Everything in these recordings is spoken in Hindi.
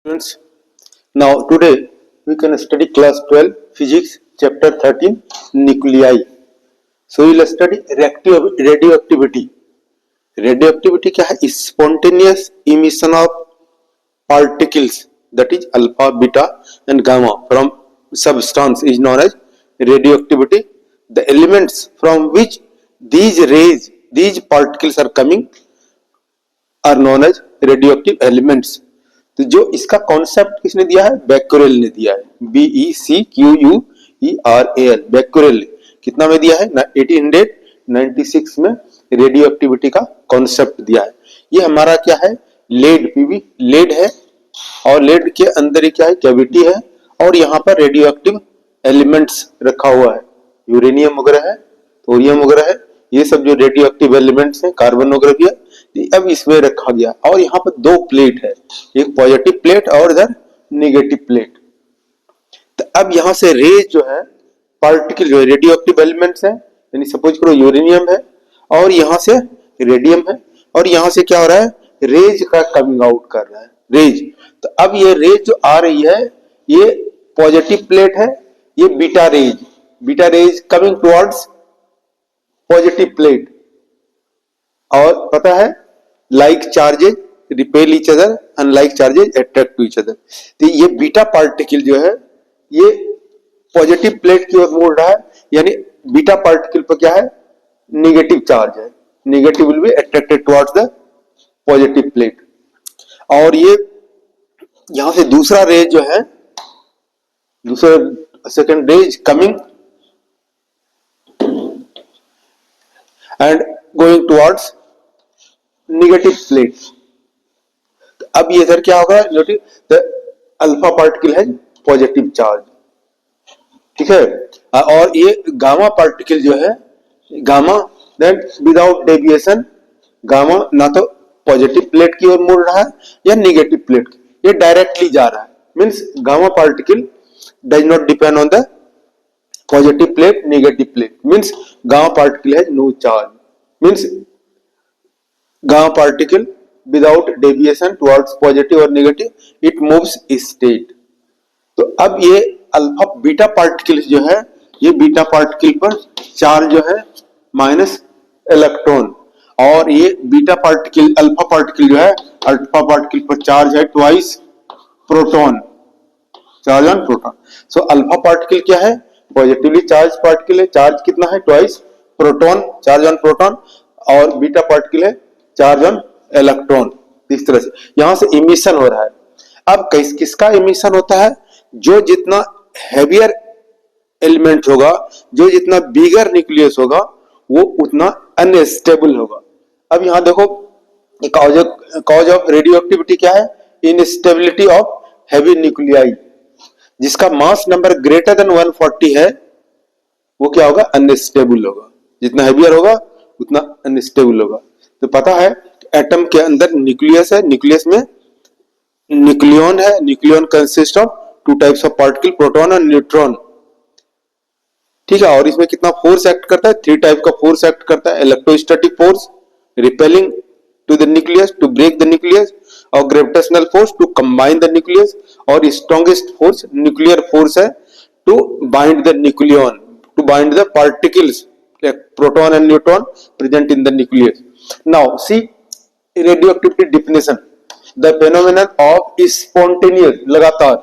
Students, now today we can study class 12 physics chapter 13 nuclei. So we will study radioactivity. Radioactivity क्या है? Spontaneous emission of particles, that is alpha, beta and gamma from substance is known as radioactivity. The elements from which these particles are coming are known as radioactive elements. तो जो इसका कॉन्सेप्ट किसने दिया है? बैक्यूरेल ने दिया है. BECQUERAL, बैक्यूरेल कितना में दिया है? 1896 में रेडियो एक्टिविटी का कॉन्सेप्ट दिया है. ये हमारा क्या है? लेड, पीवी लेड है और लेड के अंदर ही क्या है? कैविटी है और यहाँ पर रेडियो एक्टिव एलिमेंट्स रखा हुआ है. यूरेनियम वगैरह है, थोरियम वगैरह है, ये सब जो रेडियो एक्टिव एलिमेंट्स हैं, कार्बन वगैरह भी है, अब इसमें रखा गया. और यहाँ पर दो प्लेट है, एक पॉजिटिव प्लेट और इधर नेगेटिव प्लेट. तो अब यहाँ से रेज जो है, पार्टिकल जो है, रेडियो एक्टिव एलिमेंट्स है, यानी सपोज करो यूरेनियम है और यहाँ से रेडियम है और यहाँ से क्या हो रहा है? रेज का कमिंग आउट कर रहा है, रेज. तो अब ये रेज जो आ रही है, ये पॉजिटिव प्लेट है, ये beta rays coming towards positive plate. और पता है like charges repel each other, unlike charges attract to each other. तो ये बीटा पार्टिकल जो है, ये पॉजिटिव प्लेट की ओर मुड़ रहा है, यानी बीटा पार्टिकल पर क्या है? नेगेटिव चार्ज है. Negative will be attracted towards the positive plate. और ये यहां से दूसरा रेज जो है, दूसरा second rays coming and going towards negative plate. अब ये इधर क्या होगा? अल्फा पार्टिकल है पॉजिटिव चार्ज, ठीक है. और ये गामा पार्टिकल जो है, gamma that without deviation, gamma ना तो पॉजिटिव प्लेट की ओर मुड़ रहा है या नेगेटिव प्लेट, ये डायरेक्टली जा रहा है. Means gamma particle does not depend on the positive plate, negative plate. Means gamma particle has no charge. Means gamma particle without deviation towards positive or negative, it moves state. तो अब ये अल्फा बीटा पार्टिकल जो है, ये बीटा पार्टिकल पर चार्ज जो है माइनस इलेक्ट्रॉन, और ये बीटा पार्टिकल अल्फा पार्टिकल जो है, अल्फा पार्टिकल पर चार्ज है twice proton, charge on proton. So alpha particle क्या है? पॉजिटिवली चार्ज पार्टिकल है, चार्ज कितना है? Twice proton, charge on proton. और बीटा पार्टिकल है चार्ज ऑन इलेक्ट्रॉन. इस तरह से यहां से इमिशन हो रहा है. अब किसका इमिशन होता है? जो जितना हैवियर एलिमेंट होगा, जो जितना बिगर न्यूक्लियस होगा, वो उतना अनस्टेबल होगा. अब यहां देखो, कॉज ऑफ रेडियो एक्टिविटी क्या है? Instability of heavy nuclei. जिसका मास नंबर ग्रेटर देन 140 है, वो क्या होगा? अनस्टेबल होगा. जितना हैवियर होगा उतना अनस्टेबल होगा. तो पता है एटम के अंदर न्यूक्लियस है, न्यूक्लियस में न्यूक्लियन है. Nucleon consist of two types of particle, proton और न्यूट्रॉन, ठीक है. और इसमें कितना फोर्स एक्ट करता है? 3 टाइप का फोर्स एक्ट करता है. Electrostatic force repelling to the nucleus to break the nucleus, और gravitational force to combine the nucleus, और स्ट्रॉन्गेस्ट फोर्स न्यूक्लियर फोर्स है to bind the nucleon, to bind the particles proton and neutron present in the nucleus. Now see radioactivity definition. The phenomenon of spontaneous, लगातार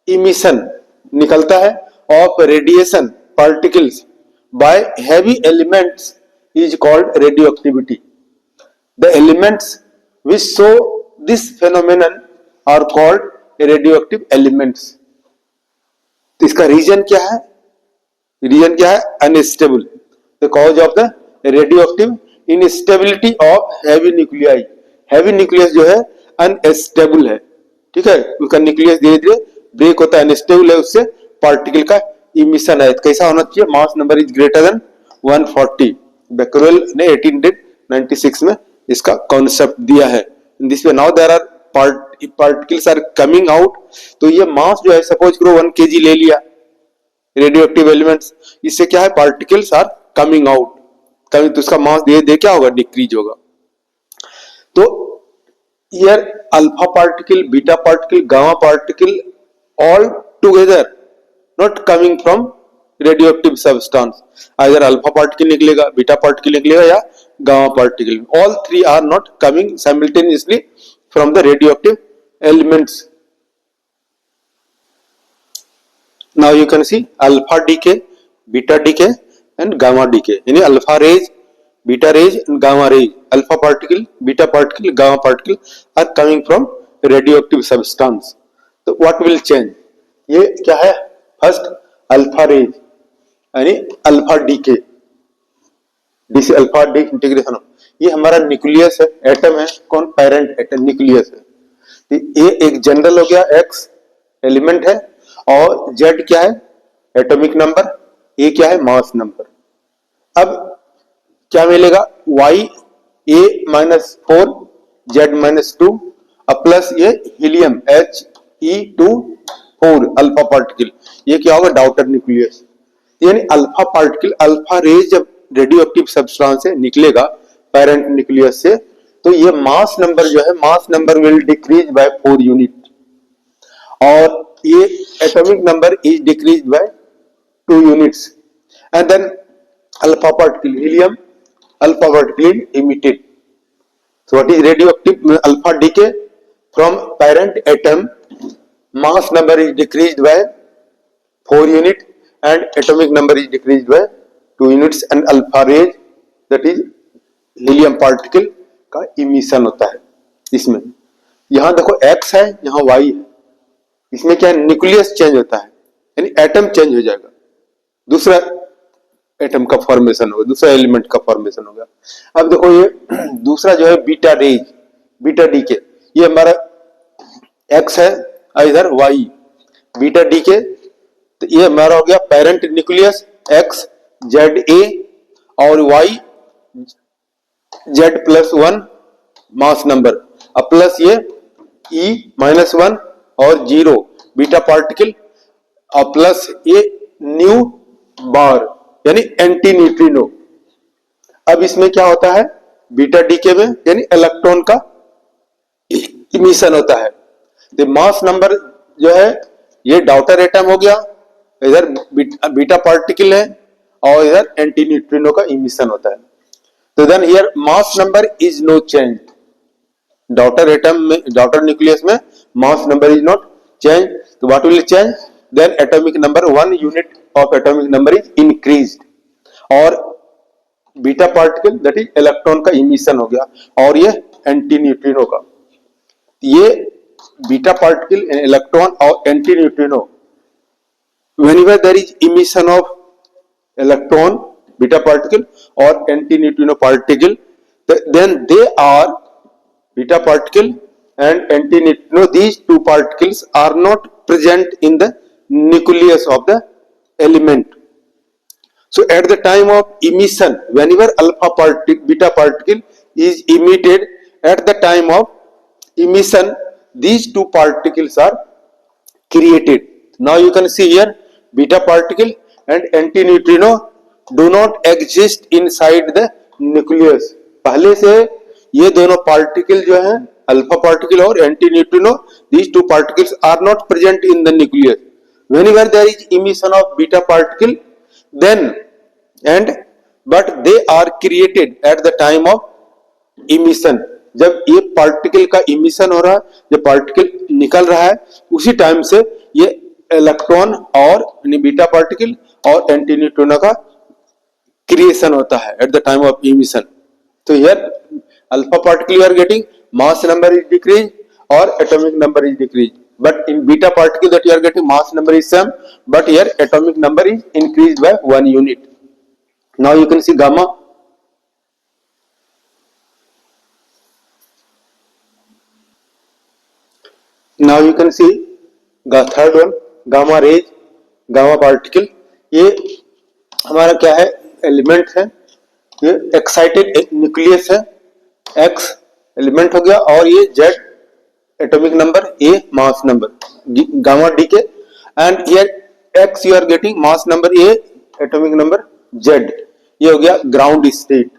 इमिशन निकलता है of radiation particles by heavy elements is called radioactivity. The elements which show this phenomenon are called radioactive elements. तो इसका रीजन क्या है? रीजन क्या है? Unstable. The cause of the radioactive instability of heavy nuclei. Heavy nucleus जो है अनस्टेबल है, ठीक है. उसका न्यूक्लियस धीरे धीरे ब्रेक होता है, अनस्टेबल है, उससे पार्टिकल का इमिशन है. कैसा होना चाहिए? Mass number is greater than 140. Becquerel ने 1896 में इसका कॉन्सेप्ट दिया है. This way now there are particles are coming out. तो ये मास जो है, सपोज करो 1 kg ले लिया रेडियोएक्टिव एलिमेंट्स, इससे क्या है? Particles are coming out. कभी तो उसका मास धीरे धीरे क्या होगा? डिक्रीज होगा. तो here alpha particle, beta particle, gamma particle all together not coming from radioactive substance. either alpha particle निकलेगा, beta particle निकलेगा या gamma particle. all three are not coming simultaneously from the radioactive elements. now you can see alpha decay, beta decay and gamma decay. यानी alpha rays, beta rays and gamma rays, alpha particle, beta particle, gamma particle are coming from radioactive substance. तो what will change? ये क्या है? फर्स्ट अल्फा रेज यानी alpha decay, DC alpha D integration. ये हमारा न्यूक्लियस है, एटम है. कौन? पेरेंट एटम न्यूक्लियस है. ये एक जनरल हो गया, एक्स एलिमेंट है और जेड क्या है? Atomic number. ए क्या है? Mass number. अब क्या मिलेगा? वाई ए माइनस 4 जेड माइनस 2 अब प्लस ये हीलियम He2 4 अल्फा पार्टिकल. ये क्या होगा? Daughter nucleus. यानी अल्फा पार्टिकल, अल्फा रेज जब रेडियो एक्टिव सब्सटेंस से निकलेगा पेरेंट न्यूक्लियस से, तो ये मास नंबर जो है, mass number will decrease by 4 unit और ये atomic number is decrease by 2 units. And then alpha particle helium, alpha particle emitted. So what is radioactive? Alpha decay from parent atom, mass number is decreased by 4 unit and atomic number is decreased by 2 units and alpha rays, that is helium particle का emission होता है. इसमें यहाँ देखो X है, यहाँ Y है. इसमें क्या है? न्यूक्लियस चेंज होता है यानी एटम चेंज हो जाएगा, दूसरा एटम का फॉर्मेशन होगा, दूसरा एलिमेंट का फॉर्मेशन होगा. अब देखो ये दूसरा जो है बीटा रेज, बीटा डीके, ये हमारा एक्स है इधर वाई, बीटा डीके. तो ये हमारा हो गया parent nucleus X Z A और Y Z plus 1 mass number. अब प्लस ये E-1 और 0 बीटा पार्टिकल और प्लस ये न्यू बार यानी एंटी न्यूट्रिनो. अब इसमें क्या होता है? बीटा डीके में यानी इलेक्ट्रॉन का इमिशन होता है. तो मास नंबर जो है ये डाउटर एटम हो गया, इधर बीटा पार्टिकल है और इधर एंटी न्यूट्रिनो का इमिशन होता है. तो then here mass number is no change. Daughter atom में, डाउटर न्यूक्लियस में mass number is not change. तो what will change? Then atomic number 1 unit of atomic number is increased और beta particle that is electron का इमिशन हो गया और ये एंटी न्यूट्रिनो का. ये बीटा पार्टिकल, इलेक्ट्रॉन और anti neutrino, whenever there is emission of electron, beta particle or anti neutrino particle, then they are beta particle and anti neutrino. These two particles are not present in the nucleus of the element. So at the time of emission, whenever alpha particle, beta particle is emitted, at the time of emission these two particles are created. Now you can see here beta particle and anti neutrino do not exist inside the nucleus. पहले से ये दोनों पार्टिकल जो हैं, अल्फा पार्टिकल और anti neutrino, these two particles are not present in the nucleus. Whenever there is emission of beta particle, then but they are created at the time of emission. जब ये पार्टिकल का इमिशन हो रहा है, जब पार्टिकल निकल रहा है, उसी टाइम से ये इलेक्ट्रॉन और बीटा पार्टिकल और एंटी न्यूट्रिनो का क्रिएशन होता है at the time of emission. तो here alpha particle you are getting mass number is decrease और atomic number is decrease, but in beta particle that you are getting mass number is same, but here atomic number is increased by 1 unit. Now you can see gamma. Now you can see the third one, gamma rays, gamma particle. ये हमारा क्या है? एलिमेंट है. ये एक्साइटेड न्यूक्लियस है, X एलिमेंट हो गया और ये Z atomic number, A mass number, gamma decay and here X you are getting mass number A atomic number Z. ये हो गया ग्राउंड स्टेट.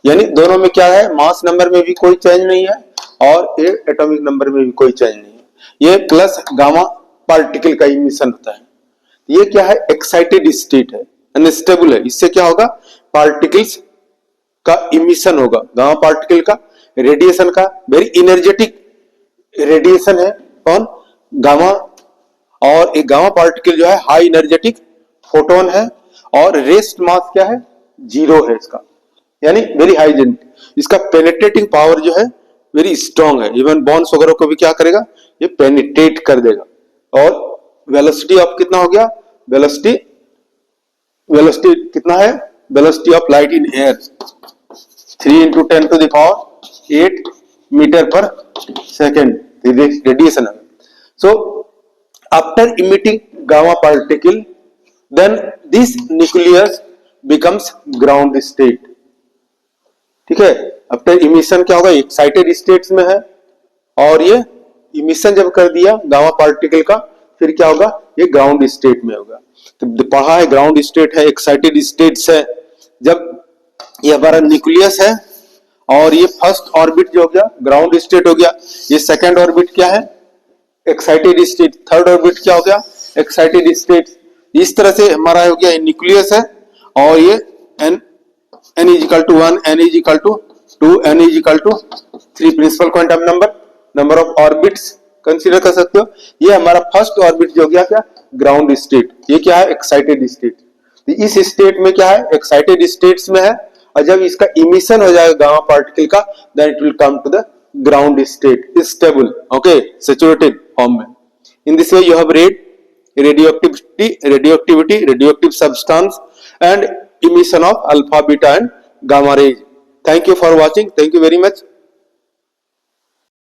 यानी दोनों में क्या है? मास नंबर में भी कोई चेंज नहीं है और ये एटॉमिक नंबर में भी कोई चेंज नहीं है। ये प्लस गामा पार्टिकल का इमिशन होता है। ये क्या है, एक्साइटेड स्टेट है, अनस्टेबल है। इससे क्या होगा, पार्टिकल्स का इमिशन होगा, गामा पार्टिकल का रेडिएशन का, वेरी इनर्जेटिक रेडिएशन है कौन, गामा। और एक गामा पार्टिकल जो है हाई एनर्जेटिक फोटोन है, और रेस्ट मास क्या है, 0 है इसका, यानी वेरी हाई एनर्जी। इसका पेनिट्रेटिंग पावर जो है वेरी स्ट्रॉन्ग है, इवन बॉन्ड्स वगैरह को भी क्या करेगा, ये पेनिट्रेट कर देगा। और वेलोसिटी ऑफ कितना हो गया, वेलोसिटी कितना है, velocity of light in air 3 × 10⁸ metre per second radiation है। So after emitting gamma particle, then this nucleus becomes ground state। ठीक है, आफ्टर इमिशन क्या होगा, एक्साइटेड स्टेट्स में है, और ये इमिशन जब कर दिया गामा पार्टिकल का, फिर क्या होगा, ये ग्राउंड स्टेट में होगा। तो पढ़ा है ग्राउंड स्टेट है, एक्साइटेड स्टेट्स है। जब ये हमारा न्यूक्लियस है और ये फर्स्ट ऑर्बिट जो हो गया ग्राउंड स्टेट हो गया, ये सेकंड ऑर्बिट क्या है, एक्साइटेड स्टेट, थर्ड ऑर्बिट क्या हो गया, एक्साइटेड स्टेट। इस तरह से हमारा हो गया न्यूक्लियस है, और ये n = 1, n = 2, n = 3 principal quantum number of orbits consider कर सकते हो। ये हमारा फर्स्ट ऑर्बिट जो हो गया क्या, ग्राउंड स्टेट। ये क्या है, एक्साइटेड स्टेट। इस स्टेट में क्या है, एक्साइटेड स्टेट्स में है, और जब इसका इमिशन हो जाएगा गामा पार्टिकल का, then it will come to the ground state, stable, okay, saturated form में। In this way you have read radioactivity, radioactive substance, and emission of alpha, beta, and gamma rays. Thank you for watching. Thank you very much.